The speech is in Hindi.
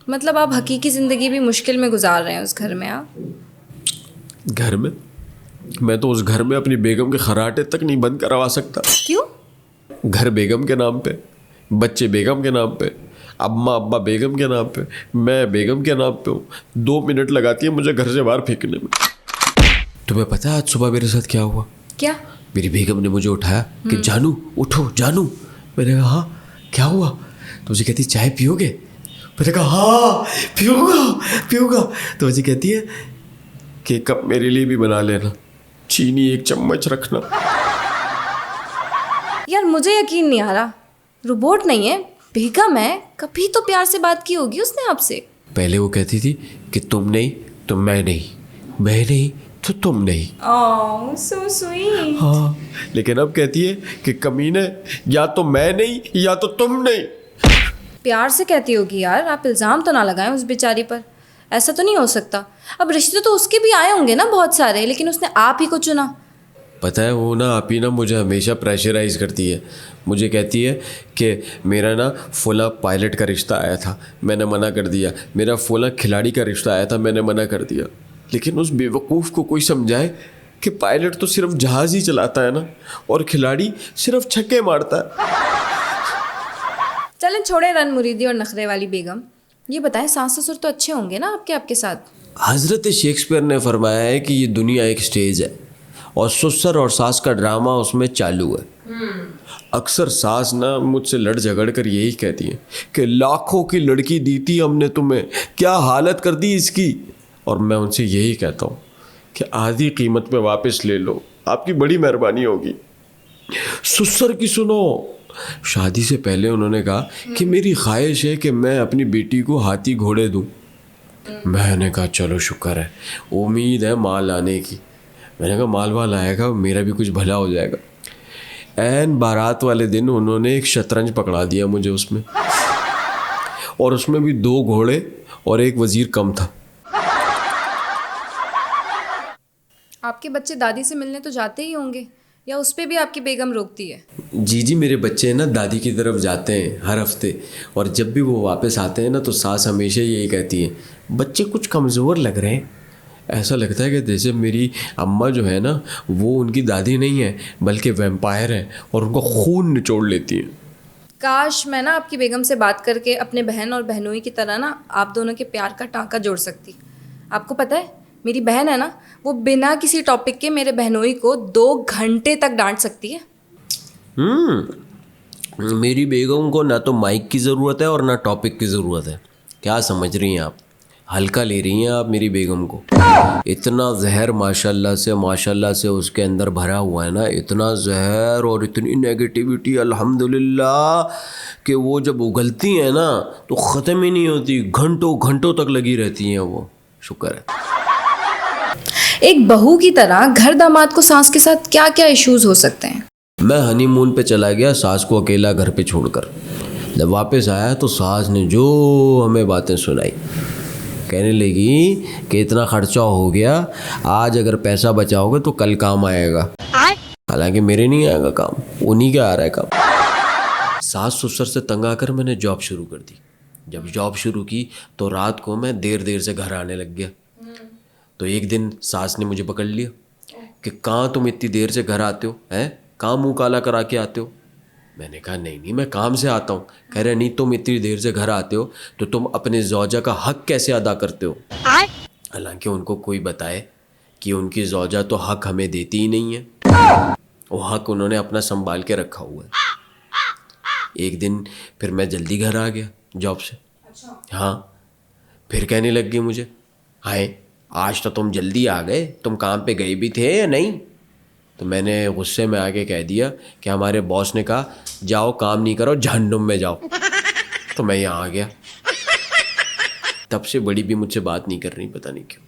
मतलब आप हकीकी ज़िंदगी भी मुश्किल में गुजार रहे हैं उस घर में। आप घर में? मैं तो उस घर में अपनी बेगम के खर्राटे तक नहीं बंद करवा सकता। क्यों? घर बेगम के नाम पे, बच्चे बेगम के नाम पे, अम्मा अब्बा बेगम के नाम पे, मैं बेगम के नाम पे हूँ। 2 मिनट लगाती है मुझे घर से बाहर फेंकने में। तुम्हें पता है आज सुबह मेरे साथ क्या हुआ? क्या? मेरी बेगम ने मुझे उठाया कि जानू उठो जानू। मैंने कहा हाँ क्या हुआ? तो मुझे कहती चाय पियोगे? मैंने कहा हाँ पीऊँगा। तो मुझे कहती है कि कप मेरे लिए भी बना लेना, चीनी 1 चम्मच रखना। यार मुझे यकीन नहीं आ रहा, रोबोट नहीं है, बेगम है। कभी तो प्यार से बात की होगी उसने आपसे। पहले वो कहती थी कि तुम नहीं तो मैं नहीं, मैं नहीं तो तुम नहीं। ओह सो स्वीट। हाँ, लेकिन अब कहती है कि कमीने या तो मैं नहीं या तो तुम नहीं। प्यार से कहती होगी यार, आप इल्ज़ाम तो ना लगाएं उस बेचारी पर। ऐसा तो नहीं हो सकता। अब रिश्ते तो उसके भी आए होंगे ना बहुत सारे, लेकिन उसने आप ही को चुना। पता है वो ना आप ही ना मुझे हमेशा प्रेशराइज करती है। मुझे कहती है कि मेरा ना फुला पायलट का रिश्ता आया था, मैंने मना कर दिया। मेरा फुला खिलाड़ी का रिश्ता आया था, मैंने मना कर दिया। लेकिन उस बेवकूफ़ को कोई समझाए कि पायलट तो सिर्फ जहाज़ ही चलाता है ना, और खिलाड़ी सिर्फ छक्के मारता है। चलें छोड़े रन मुरीदी और नखरे वाली बेगम। ये बताएं सास ससुर तो अच्छे होंगे ना आपके साथ? हज़रत शेक्सपियर ने फरमाया है कि ये दुनिया एक स्टेज है और ससुर और सास का ड्रामा उसमें चालू है। अक्सर सास ना मुझसे लड़ झगड़ कर यही कहती है कि लाखों की लड़की दी थी हमने तुम्हें, क्या हालत कर दी इसकी। और मैं उनसे यही कहता हूँ कि आधी कीमत पे वापस ले लो, आपकी बड़ी मेहरबानी होगी। ससुर की सुनो, शादी से पहले उन्होंने कहा कि मेरी ख्वाहिश है कि मैं अपनी बेटी को हाथी घोड़े दूँ। मैंने कहा चलो शुक्र है, उम्मीद है माल आने की। मैंने कहा माल वाल आएगा, मेरा भी कुछ भला हो जाएगा। ऐन बारात वाले दिन उन्होंने एक शतरंज पकड़ा दिया मुझे उसमें, और उसमें भी 2 घोड़े और 1 वजीर कम था। आपके बच्चे दादी से मिलने तो जाते ही होंगे, या उस पे भी आपकी बेगम रोकती है? जी मेरे बच्चे ना दादी की तरफ जाते हैं हर हफ्ते, और जब भी वो वापस आते हैं ना तो सास हमेशा यही कहती है बच्चे कुछ कमज़ोर लग रहे हैं। ऐसा लगता है कि जैसे मेरी अम्मा जो है ना वो उनकी दादी नहीं है बल्कि वैम्पायर है और उनका खून निचोड़ लेती है। काश मैं ना आपकी बेगम से बात करके अपने बहन और बहनोई की तरह ना आप दोनों के प्यार का टांका जोड़ सकती। आपको पता है मेरी बहन है ना, वो बिना किसी टॉपिक के मेरे बहनोई को 2 घंटे तक डांट सकती है। मेरी बेगम को ना तो माइक की ज़रूरत है और ना टॉपिक की ज़रूरत है। क्या समझ रही हैं आप? हल्का ले रही हैं आप मेरी बेगम को। इतना जहर माशाल्लाह से उसके अंदर भरा हुआ है ना, इतना जहर और इतनी नेगेटिविटी अल्हम्दुलिल्लाह कि वो जब उगलती हैं ना तो ख़त्म ही नहीं होती, घंटों घंटों तक लगी रहती हैं वो। शुक्र है। एक बहू की तरह घर दामाद को सास के साथ क्या क्या इश्यूज हो सकते हैं? मैं हनीमून पे चला गया सास को अकेला घर पे छोड़कर। जब वापस आया तो सास ने जो हमें बातें सुनाई, कहने लगी कि इतना खर्चा हो गया, आज अगर पैसा बचाओगे तो कल काम आएगा। हालांकि मेरे नहीं आएगा काम, उन्हीं का आ रहा है काम। सास ससुर से तंग आकर मैंने जॉब शुरू कर दी। जब जॉब शुरू की तो रात को मैं देर से घर आने लग गया। तो एक दिन सास ने मुझे पकड़ लिया कि कहाँ तुम इतनी देर से घर आते हो, हैं कहाँ मुँह काला करा के आते हो। मैंने कहा नहीं मैं काम से आता हूँ। कह रहे नहीं तुम इतनी देर से घर आते हो तो तुम अपने ज़ौजा का हक कैसे अदा करते हो। हालांकि उनको कोई बताए कि उनकी ज़ौजा तो हक हमें देती ही नहीं है, वो हक उन्होंने अपना संभाल के रखा हुआ है। एक दिन फिर मैं जल्दी घर आ गया जॉब से। हाँ, फिर कहने लग गई मुझे, हाय आज तो तुम जल्दी आ गए, तुम काम पे गए भी थे या नहीं। तो मैंने गुस्से में आके कह दिया कि हमारे बॉस ने कहा जाओ काम नहीं करो जहन्नुम में जाओ। तो मैं यहाँ आ गया। तब से बड़ी भी मुझसे बात नहीं कर रही, पता नहीं क्यों।